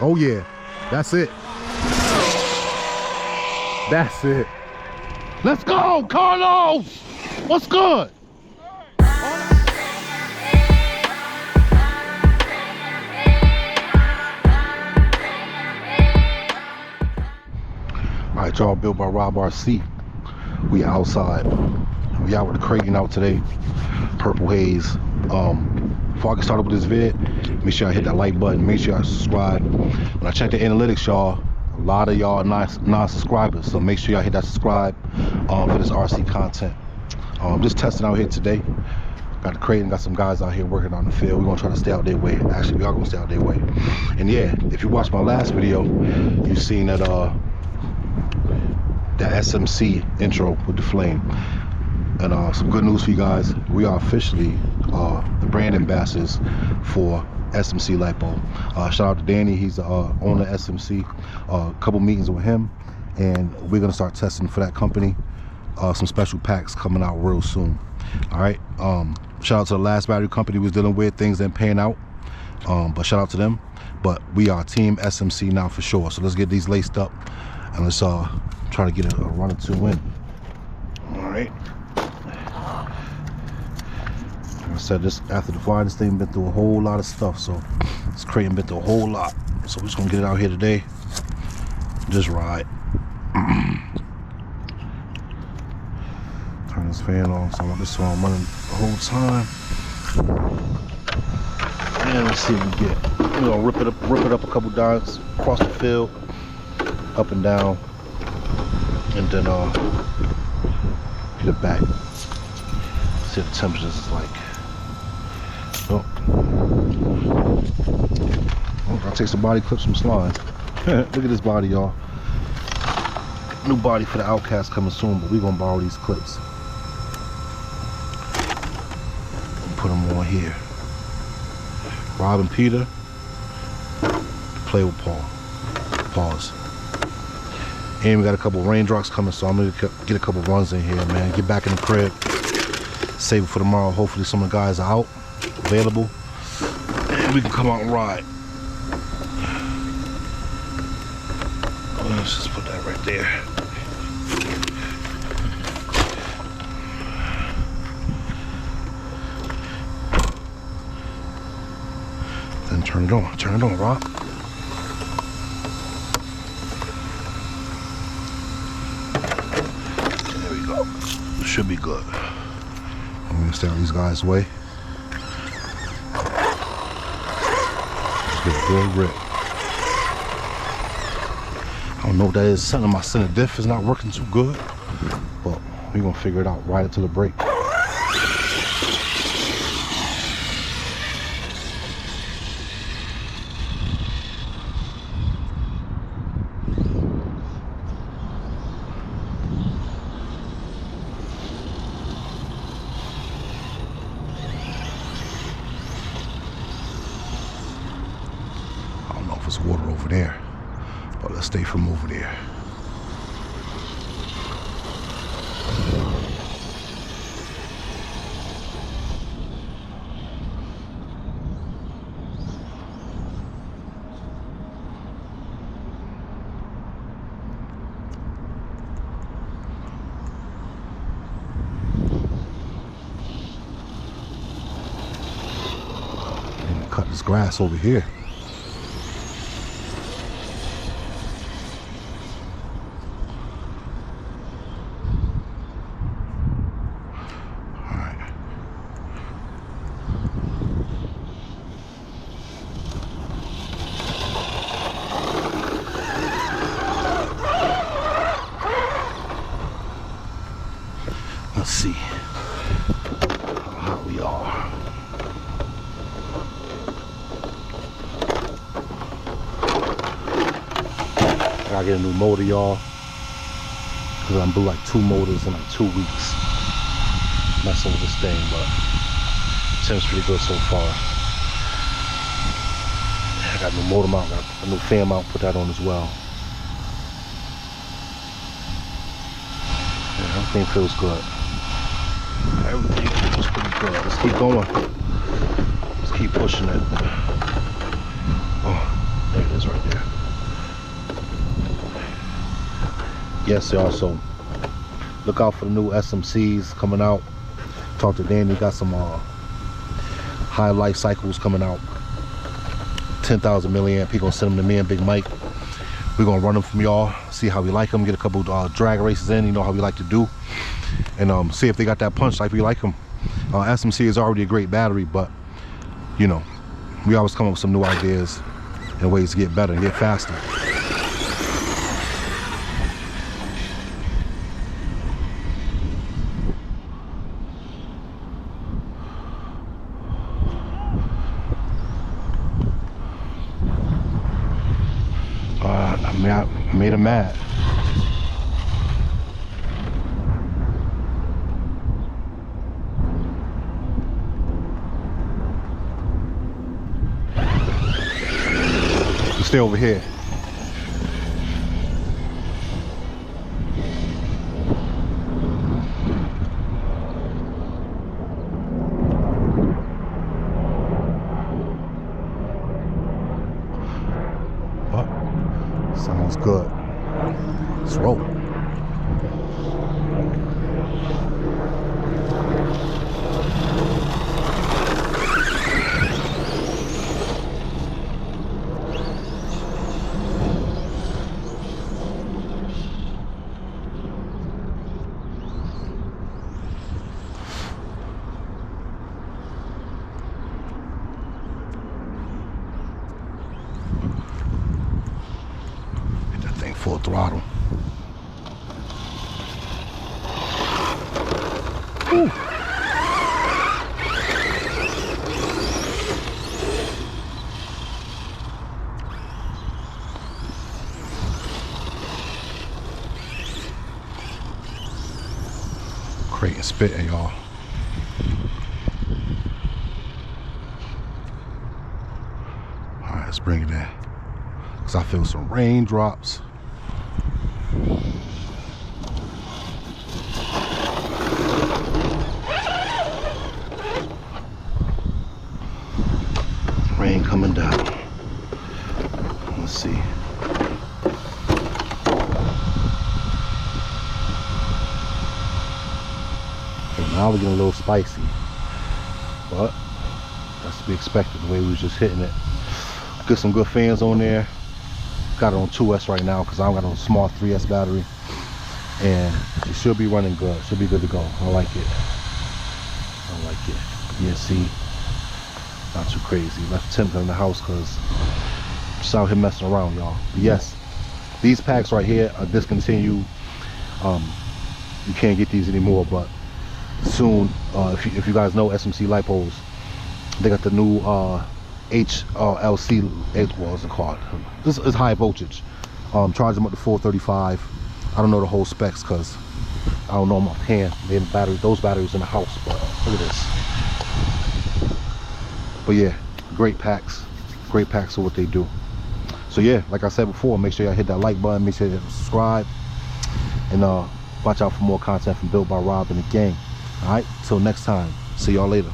Oh yeah, that's it. That's it. Let's go, Carlos. What's good? All right, y'all, built by Rob RC. We outside. We out with the Kraton out today. Purple haze. Before I get started with this vid, make sure I hit that like button. Make sure I subscribe. When I check the analytics, y'all, a lot of y'all non-subscribers. So make sure y'all hit that subscribe for this RC content. Just testing out here today. Got the Kraton, got some guys out here working on the field. We're gonna try to stay out their way. Actually, we are gonna stay out their way. And yeah, if you watched my last video, you've seen that that SMC intro with the flame. And some good news for you guys. We are officially the brand ambassadors for SMC Lipo. Shout out to Danny, he's the owner of SMC. A couple meetings with him, and we're gonna start testing for that company. Some special packs coming out real soon. All right. Shout out to the last battery company we was dealing with. Things didn't pan out, but shout out to them. But we are Team SMC now for sure. So let's get these laced up and let's try to get a run or two in. All right. Like I said, this after the fire, this thing been through a whole lot of stuff. So this Kraton been through a whole lot. So we're just gonna get it out here today. Just ride. Turn this fan on, so I want this one running the whole time. And let's see what we get. We're gonna rip it up a couple times across the field, up and down, and then get it back. See what the temperatures is like. Oh, I'll take some body clips from Slime. Look at this body, y'all. New body for the Outcast coming soon, but we're gonna borrow these clips. Put them on here. Rob and Peter, play with Paul. Pause. And we got a couple raindrops coming, so I'm gonna get a couple runs in here, man. Get back in the crib. Save it for tomorrow. Hopefully some of the guys are out, available, and we can come out and ride. Let's just put that right there. Then turn it on, Rob. There we go. It should be good. I'm gonna stay out these guys' way. Let's get a good rip. I don't know what that is. Something in my center diff is not working too good, but we're gonna figure it out right into the break. I don't know if it's water over there, but let's stay from over there. Cut this grass over here. Let's see how we are. I gotta get a new motor, y'all, because I'm blew like 2 motors in like 2 weeks messing with this thing, but it seems pretty good so far. I got a new motor mount, got a new fan mount, put that on as well. Yeah, everything feels good. Everything feels pretty good. Let's keep going. Let's keep pushing it. Oh, there it is. is right there. Yes, y'all, so look out for the new SMCs coming out. Talk to Danny, got some high life cycles coming out. 10,000 milliamp. He gonna send them to me and Big Mike. We're gonna run them from y'all, see how we like them, get a couple drag races in, you know how we like to do, and see if they got that punch like we like them. SMC is already a great battery, but you know, we always come up with some new ideas and ways to get better and get faster. I made him mad. Stay over here. Sounds good. Let's roll. Full throttle. Whew. Kraton spitting, y'all. Alright, let's bring it in. Cause I feel some raindrops. Rain coming down. Let's see. Okay, now we're getting a little spicy, but that's to be expected the way we was just hitting it. Get some good fans on there. Got it on 2S right now because I got on a small 3S battery, and it should be running good. Should be good to go. I like it. I like it. Yeah, see, not too crazy. Left Tim in the house because I'm just out here messing around, y'all. But yes, these packs right here are discontinued. You can't get these anymore, but soon, if you guys know SMC lipos, they got the new HLC, what's it called? This is high voltage. Charge them up to 435. I don't know the whole specs because I don't know them offhand. They have batteries, those batteries in the house, but look at this. But yeah, great packs of what they do. So yeah, like I said before, make sure y'all hit that like button, make sure you subscribe, and watch out for more content from Built by Rob and the gang. All right, till next time, see y'all later.